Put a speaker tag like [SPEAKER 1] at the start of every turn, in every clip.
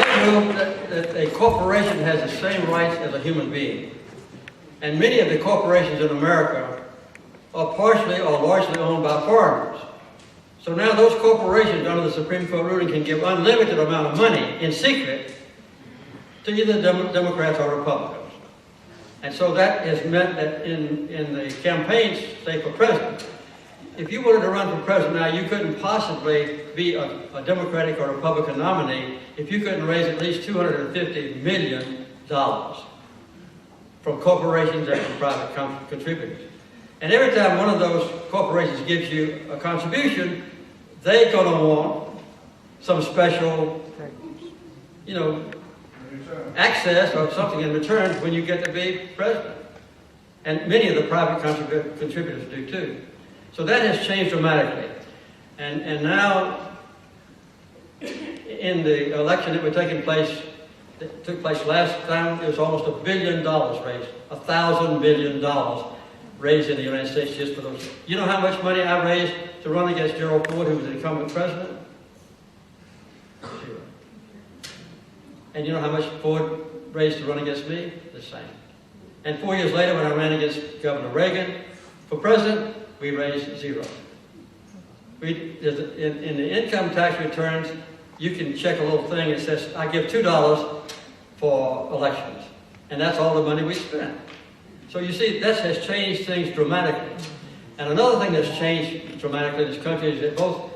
[SPEAKER 1] they rule that a corporation has the same rights as a human being. And many of the corporations in America are partially or largely owned by foreigners. So now those corporations under the Supreme Court ruling can give unlimited amount of money in secret to either Democrats or Republicans. And so that has meant that in the campaigns, say for president, if you wanted to run for president now, you couldn't possibly be a Democratic or Republican nominee if you couldn't raise at least $250 million from corporations and from private contributors. And every time one of those corporations gives you a contribution, they're going to want some special, access or something in return when you get to be president. And many of the private contributors do too. So that has changed dramatically. And now, in the election that took place last time, there was almost $1 billion raised, $1,000 billion raised in the United States just for those. You know how much money I raised to run against Gerald Ford, who was the incumbent president? Zero. And you know how much Ford raised to run against me? The same. And 4 years later, when I ran against Governor Reagan for president, we raised zero. In the income tax returns, you can check a little thing that says, I give $2 for elections. And that's all the money we spent. So you see, that has changed things dramatically. And another thing that's changed dramatically in this country is that both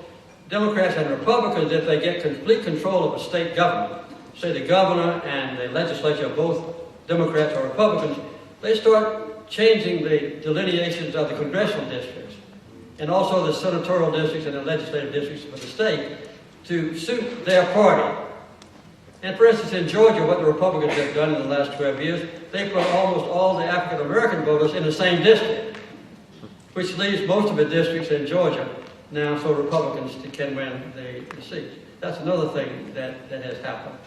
[SPEAKER 1] Democrats and Republicans, if they get complete control of a state government, say the governor and the legislature are both Democrats or Republicans, they start changing the delineations of the congressional districts and also the senatorial districts and the legislative districts for the state to suit their party. And for instance, in Georgia, what the Republicans have done in the last 12 years, they put almost all the African-American voters in the same district, which leaves most of the districts in Georgia now so Republicans can win the seats. That's another thing that has happened.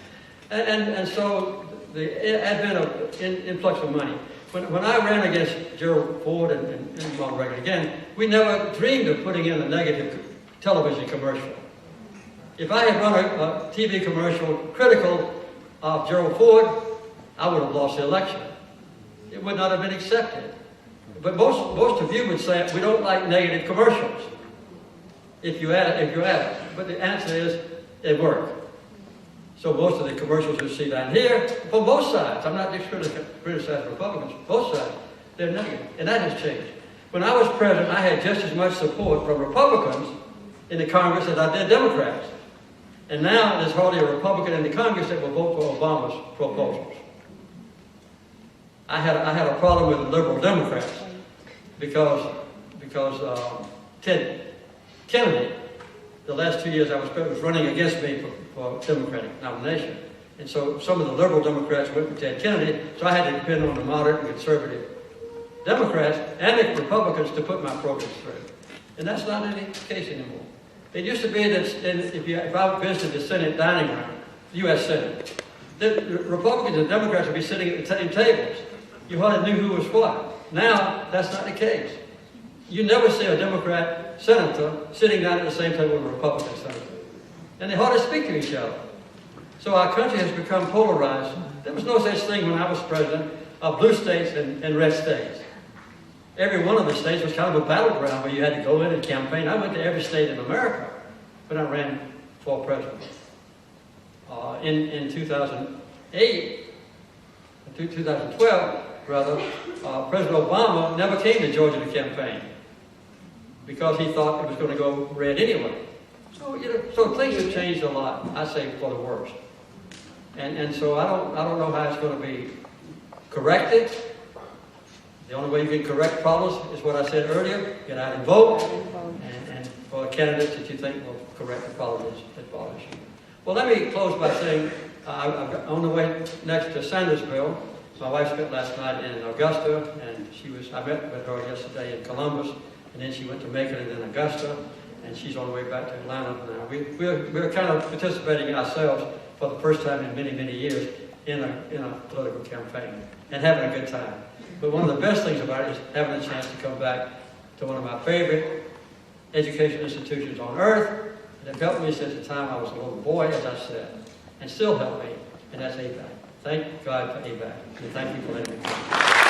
[SPEAKER 1] And so the advent of influx of money. When I ran against Gerald Ford and Ronald Reagan again, we never dreamed of putting in a negative television commercial. If I had run a TV commercial critical of Gerald Ford, I would have lost the election. It would not have been accepted. But most of you would say, we don't like negative commercials. If you add it. But the answer is, it worked. So most of the commercials you see down here, from both sides, I'm not just criticizing Republicans, both sides, they're negative. And that has changed. When I was president, I had just as much support from Republicans in the Congress as I did Democrats. And now there's hardly a Republican in the Congress that will vote for Obama's proposals. I had a problem with the liberal Democrats because Ted Kennedy, the last 2 years I was president, was running against me for Democratic nomination. And so some of the liberal Democrats went for Ted Kennedy, so I had to depend on the moderate and conservative Democrats and the Republicans to put my programs through. And that's not the case anymore. It used to be that if I visited the Senate dining room, the U.S. Senate, the Republicans and Democrats would be sitting at the same tables. You hardly knew who was what. Now, that's not the case. You never see a Democrat senator sitting down at the same table with a Republican senator. And they hardly speak to each other. So our country has become polarized. There was no such thing when I was president of blue states and red states. Every one of the states was kind of a battleground where you had to go in and campaign. I went to every state in America when I ran for president. In 2008, 2012, rather, President Obama never came to Georgia to campaign because he thought it was going to go red anyway. So things have changed a lot, I say, for the worse. And so I don't know how it's going to be corrected. The only way you can correct problems is what I said earlier: get out and vote, and for candidates that you think will correct the problems that bothers you. Well, let me close by saying, on the way next to Sandersville, my wife spent last night in Augusta, and I met with her yesterday in Columbus, and then she went to Macon and then Augusta, and she's on the way back to Atlanta now. We're kind of participating ourselves for the first time in many, many years in a political campaign and having a good time. But one of the best things about it is having a chance to come back to one of my favorite education institutions on earth that helped me since the time I was a little boy, as I said. and still help me, and that's ABAC. Thank God for ABAC, and thank you for letting me come.